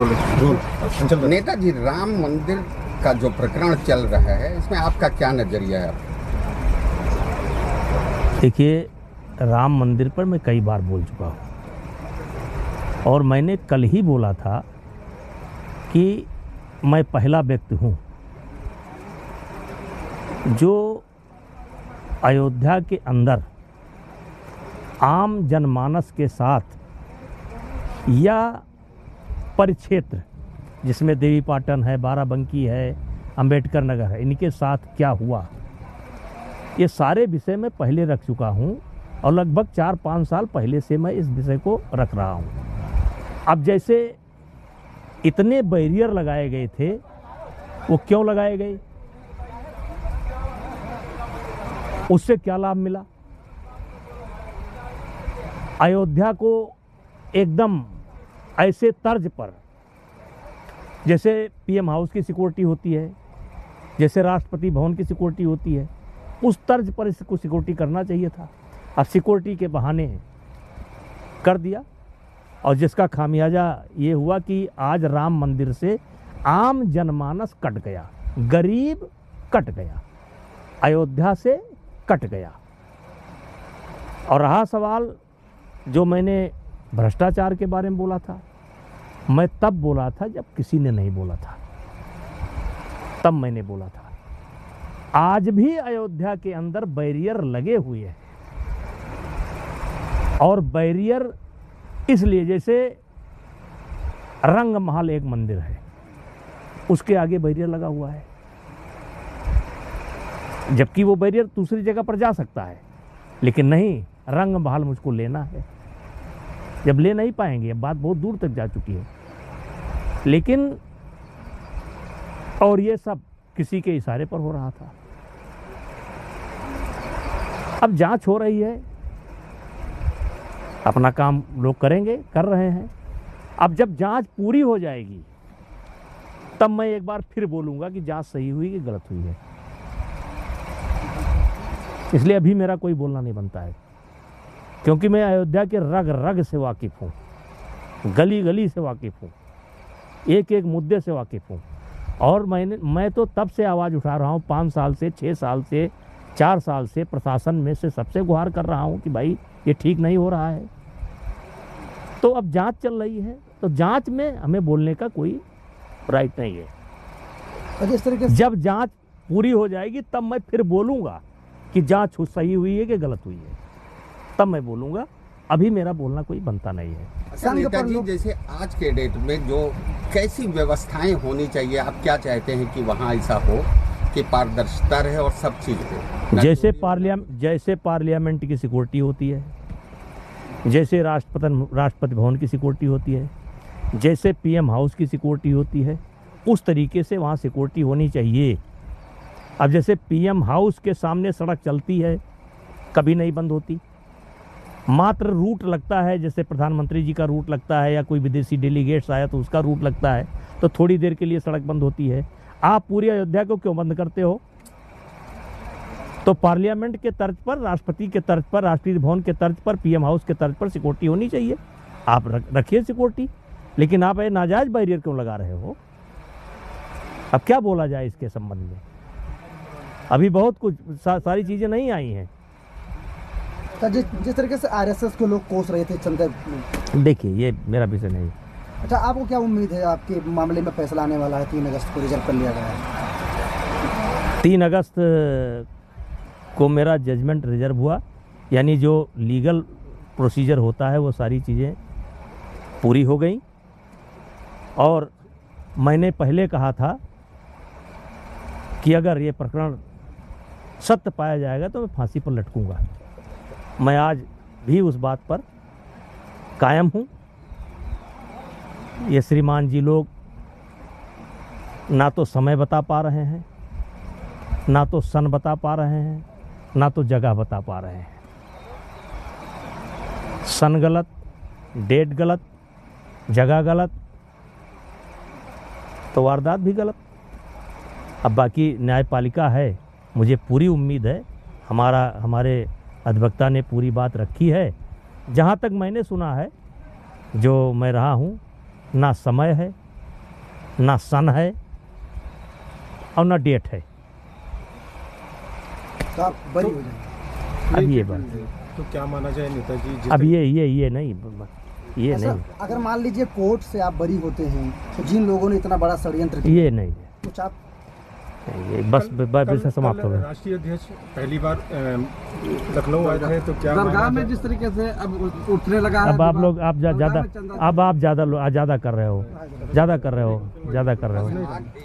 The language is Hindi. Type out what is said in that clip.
नेताजी राम मंदिर का जो प्रकरण चल रहा है, इसमें आपका क्या नजरिया है? देखिए, राम मंदिर पर मैं कई बार बोल चुका हूँ और मैंने कल ही बोला था कि मैं पहला व्यक्ति हूँ जो अयोध्या के अंदर आम जनमानस के साथ या परिक्षेत्र जिसमें देवीपाटन है, बाराबंकी है, अंबेडकर नगर है, इनके साथ क्या हुआ, ये सारे विषय में पहले रख चुका हूँ और लगभग 4-5 साल पहले से मैं इस विषय को रख रहा हूँ। अब जैसे इतने बैरियर लगाए गए थे, वो क्यों लगाए गए, उससे क्या लाभ मिला? अयोध्या को एकदम ऐसे तर्ज पर, जैसे पीएम हाउस की सिक्योरिटी होती है, जैसे राष्ट्रपति भवन की सिक्योरिटी होती है, उस तर्ज पर इसको सिक्योरिटी करना चाहिए था। अब सिक्योरिटी के बहाने कर दिया और जिसका खामियाजा ये हुआ कि आज राम मंदिर से आम जनमानस कट गया, गरीब कट गया, अयोध्या से कट गया। और रहा सवाल जो मैंने भ्रष्टाचार के बारे में बोला था, मैं तब बोला था जब किसी ने नहीं बोला था, तब मैंने बोला था। आज भी अयोध्या के अंदर बैरियर लगे हुए हैं और बैरियर इसलिए, जैसे रंग महल एक मंदिर है, उसके आगे बैरियर लगा हुआ है, जबकि वो बैरियर दूसरी जगह पर जा सकता है, लेकिन नहीं, रंग महल मुझको लेना है। जब ले नहीं पाएंगे, बात बहुत दूर तक जा चुकी है, लेकिन और ये सब किसी के इशारे पर हो रहा था। अब जांच हो रही है, अपना काम लोग करेंगे, कर रहे हैं। अब जब जांच पूरी हो जाएगी तब मैं एक बार फिर बोलूंगा कि जांच सही हुई कि गलत हुई है। इसलिए अभी मेरा कोई बोलना नहीं बनता है, क्योंकि मैं अयोध्या के रग रग से वाकिफ़ हूँ, गली गली से वाकिफ़ हूँ, एक एक मुद्दे से वाकिफ़ हूँ। और मैं तो तब से आवाज़ उठा रहा हूँ, 5 साल से, 6 साल से, 4 साल से प्रशासन में से सबसे गुहार कर रहा हूँ कि भाई ये ठीक नहीं हो रहा है। तो अब जांच चल रही है, तो जांच में हमें बोलने का कोई राइट नहीं है। इस तरीके से जब जांच पूरी हो जाएगी तब मैं फिर बोलूँगा कि जांच सही हुई है कि गलत हुई है, तब मैं बोलूँगा। अभी मेरा बोलना कोई बनता नहीं है। अच्छा नेताजी, जैसे आज के डेट में जो कैसी व्यवस्थाएं होनी चाहिए, आप क्या चाहते हैं कि वहाँ ऐसा हो कि पारदर्शिता रहे और सब चीज़ हो? जैसे पार्लियामेंट की सिक्योरिटी होती है, जैसे राष्ट्रपति भवन की सिक्योरिटी होती है, जैसे पीएम हाउस की सिक्योरिटी होती है, उस तरीके से वहाँ सिक्योरिटी होनी चाहिए। अब जैसे पीएम हाउस के सामने सड़क चलती है, कभी नहीं बंद होती, मात्र रूट लगता है, जैसे प्रधानमंत्री जी का रूट लगता है या कोई विदेशी डेलीगेट्स आया तो उसका रूट लगता है, तो थोड़ी देर के लिए सड़क बंद होती है। आप पूरी अयोध्या को क्यों बंद करते हो? तो पार्लियामेंट के तर्ज पर, राष्ट्रपति के तर्ज पर, राष्ट्रीय भवन के तर्ज पर, पीएम हाउस के तर्ज पर सिक्योरिटी होनी चाहिए। आप रखिए सिक्योरिटी, लेकिन आप ये नाजायज बैरियर क्यों लगा रहे हो? अब क्या बोला जाए इसके संबंध में? अभी बहुत कुछ सारी चीज़ें नहीं आई हैं। जिस तरीके से आरएसएस को लोग कोस रहे थे चंदा, देखिए ये मेरा विषय नहीं। अच्छा, आपको क्या उम्मीद है? आपके मामले में फैसला आने वाला है, 3 अगस्त को रिजर्व कर लिया गया है। 3 अगस्त को मेरा जजमेंट रिजर्व हुआ, यानी जो लीगल प्रोसीजर होता है वो सारी चीज़ें पूरी हो गई। और मैंने पहले कहा था कि अगर ये प्रकरण सत्य पाया जाएगा तो मैं फांसी पर लटकूंगा। मैं आज भी उस बात पर कायम हूँ। ये श्रीमान जी लोग ना तो समय बता पा रहे हैं, ना तो सन बता पा रहे हैं, ना तो जगह बता पा रहे हैं। सन गलत, डेट गलत, जगह गलत, तो वारदात भी गलत। अब बाकी न्यायपालिका है, मुझे पूरी उम्मीद है, हमारे अधिवक्ता ने पूरी बात रखी है। जहाँ तक मैंने सुना है, जो मैं रहा हूँ, ना समय है, ना सन है और ना डेट है। तो आप बरी हो जाएंगे। अब ये बात, तो क्या माना जाए नेताजी जिस अब ये नहीं, ये ऐसा नहीं, अगर मान लीजिए कोर्ट से आप बरी होते हैं तो जिन लोगों ने इतना बड़ा षड्यंत्र किया ये नहीं है, कुछ आप ये बस विषय समाप्त हो गया। राष्ट्रीय अध्यक्ष पहली बार लखनऊ आए थे, तो क्या दरगाह माना में जाए? जिस तरीके से अब उठने लगा है अब आप विवाद, लोग आप दरगाह ज़्यादा में चंदा- अब आप ज़्यादा कर रहे हो, ज़्यादा कर रहे हो।